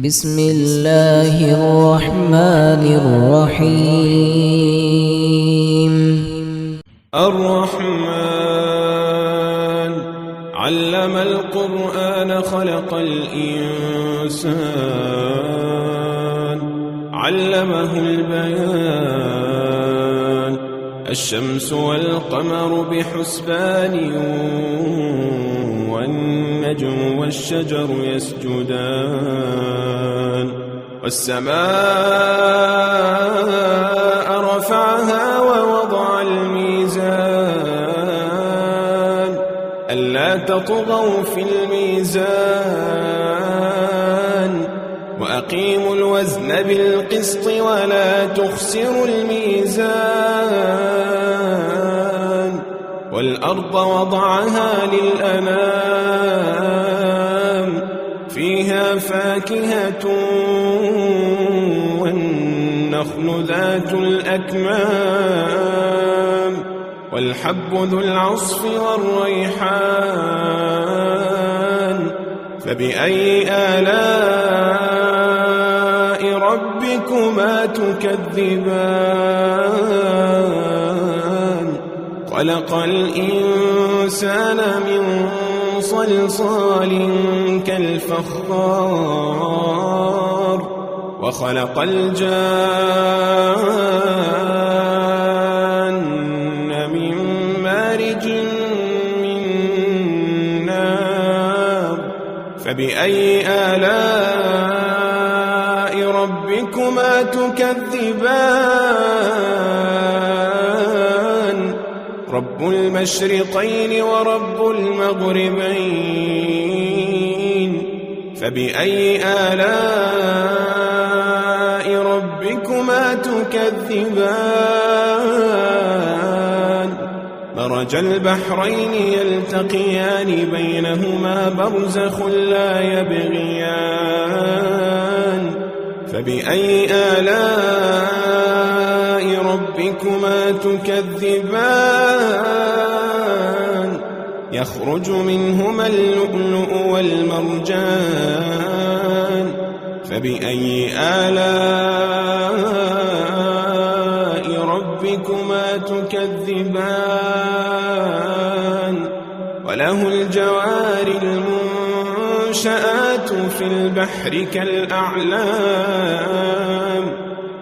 بسم الله الرحمن الرحيم. الرحمن علم القرآن خلق الإنسان علمه البيان الشمس والقمر بحسبان والنجم والشجر يسجدان والسماء رفعها ووضع الميزان ألا تطغوا في الميزان وأقيموا الوزن بالقسط ولا تخسروا الميزان والأرض وضعها للأنام فيها فاكهة والنخل ذات الأكمام والحب ذو العصف والريحان فبأي آلاء ربكما تكذبان خلق الإنسان من صلصال كالفخار وخلق الجان من مارج من نار فبأي آلاء ربكما تكذبان رب المشرقين ورب المغربين فبأي آلاء ربكما تكذبان مرج البحرين يلتقيان بينهما برزخ لا يبغيان فبأي آلاء ربكما تكذبان يخرج منهما اللؤلؤ والمرجان فبأي آلاء ربكما تكذبان وله الجوار المنشآت في البحر كالأعلام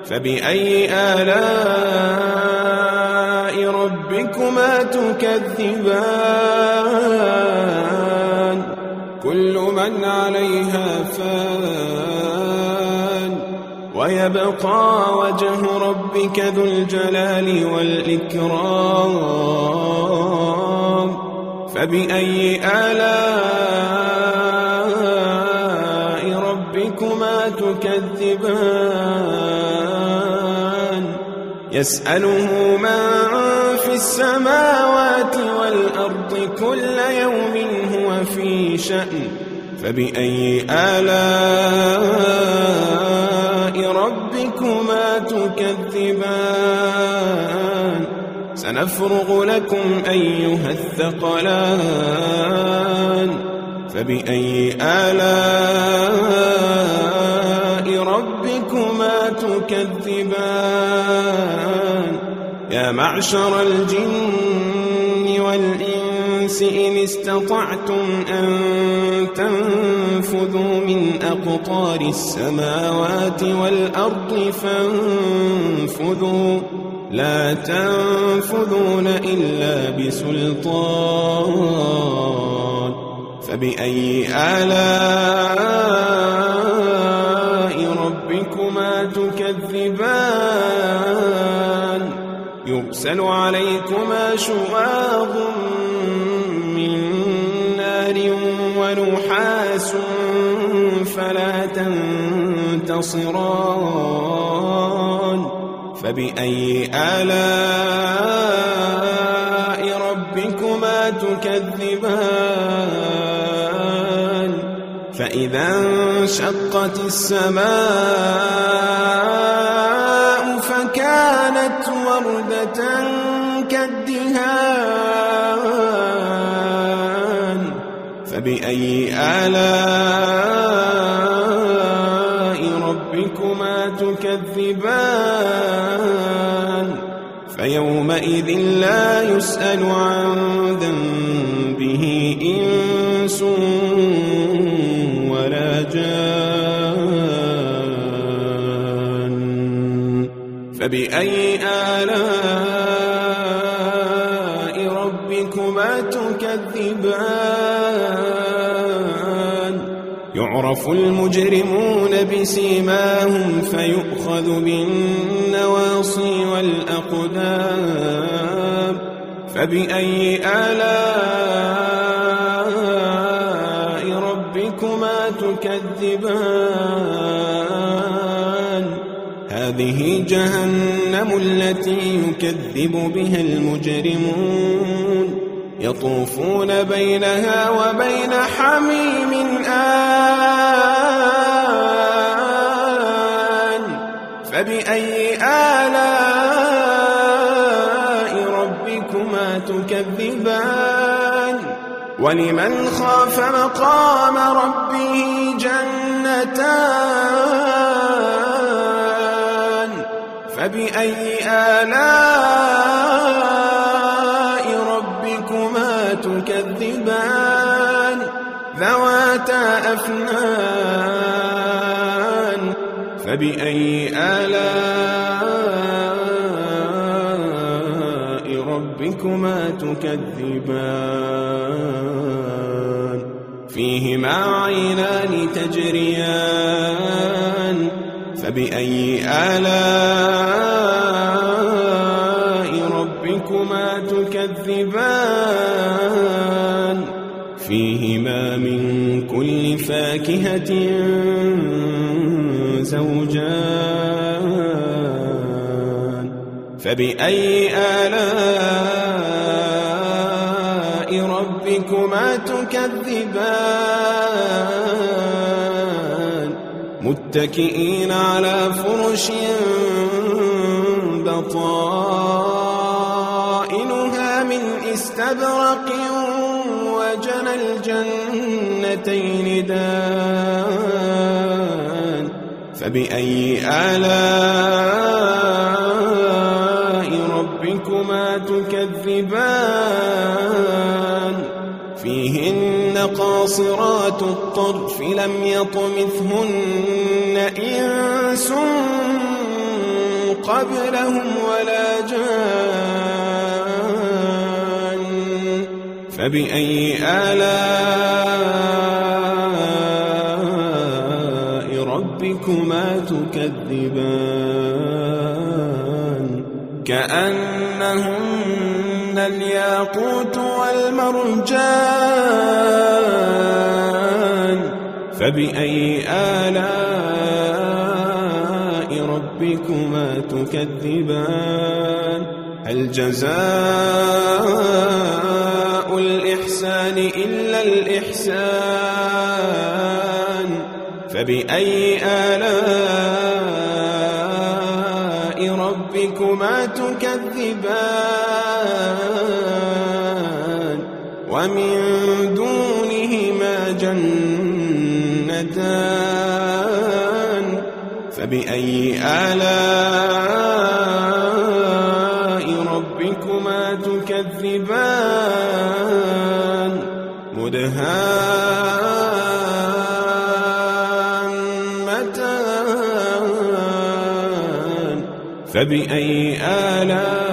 فبأي آلاء ربكما تكذبان كل من عليها فان ويبقى وجه ربك ذو الجلال والإكرام فبأي آلاء ربكما تكذبان يسأله من في السماوات والأرض كل يوم هو في شأن فبأي آلاء ربكما تكذبان سنفرغ لكم أيها الثقلان فبأي آلاء ربكما تكذبان يا معشر الجن والإنس إن استطعتم أن تنفذوا من أقطار السماوات والأرض فانفذوا لا تنفذون إلا بسلطان فبأي آلاء ربكما تكذبان يرسل عليكما شواظ من نار ونحاس فلا تنتصران فبأي آلاء ربكما تكذبان فإذا انشقت السماء فكانت وردة كالدهان فبأي آلاء ربكما تكذبان فيومئذ لا يسأل عن ذنبه إنس ولا جان فبأي آلاء ربكما تكذبان يعرف المجرمون بسيماهم فيؤخذ بالنواصي والأقدام فبأي آلاء ربكما تكذبان هذه جهنم التي يكذب بها المجرمون يطوفون بينها وبين حميم آن فبأي آلاء ربكما تكذبان ولمن خاف مقام ربه جنتان فبأي آلاء ربكما تكذبان ذواتا أفنان فبأي آلاء ربكما تكذبان فيهما عينان تجريان فبأي آلاء ربكما تكذبان فيهما من كل فاكهة زوجان فبأي آلاء ربكما تكذبان متكئين على فرش بطائنها من استبرق وجنى الجنتين دان فبأي آلاء ربكما تكذبان فيهن قاصرات الطرف لم يطمثهن إنس قبلهم ولا جان فبأي آلاء ربكما تكذبان كأنهن الياقوت والمرجان فبأي آلاء ربكما تكذبان هل جزاء الإحسان إلا الإحسان فبأي آلاء ربكما تكذبان ومن دونهما جنتان فبأي آلاء ربكما تكذبان مدهامتان فبأي آلاء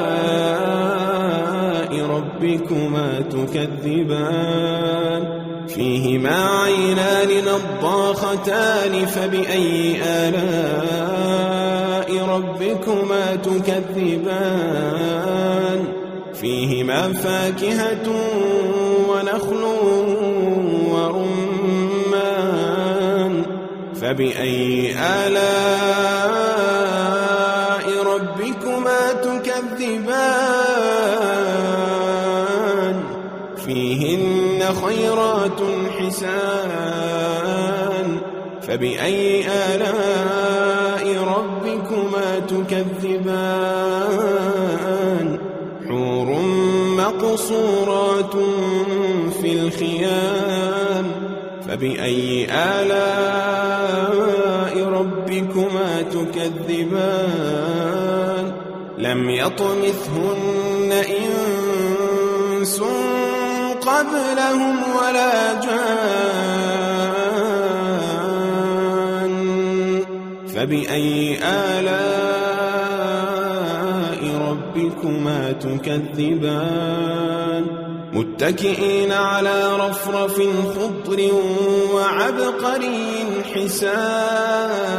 ربكما تكذبان فيهما عينان نضاختان فبأي آلاء ربكما تكذبان فيهما فاكهة ونخل ورمان فبأي آلاء ربكما تكذبان فيهن خيرات حسان فبأي آلاء ربكما تكذبان حور مقصورات في الخيام فبأي آلاء ربكما تكذبان لم يطمثهن إنس قبلهم ولا جان فبأي آلاء ربكما تكذبان متكئين على رفرف خضر وعبقري حسان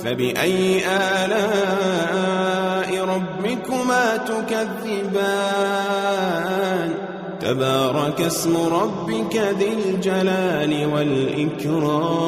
فبأي آلاء ربكما تكذبان تبارك اسم ربك ذي الجلال والإكرام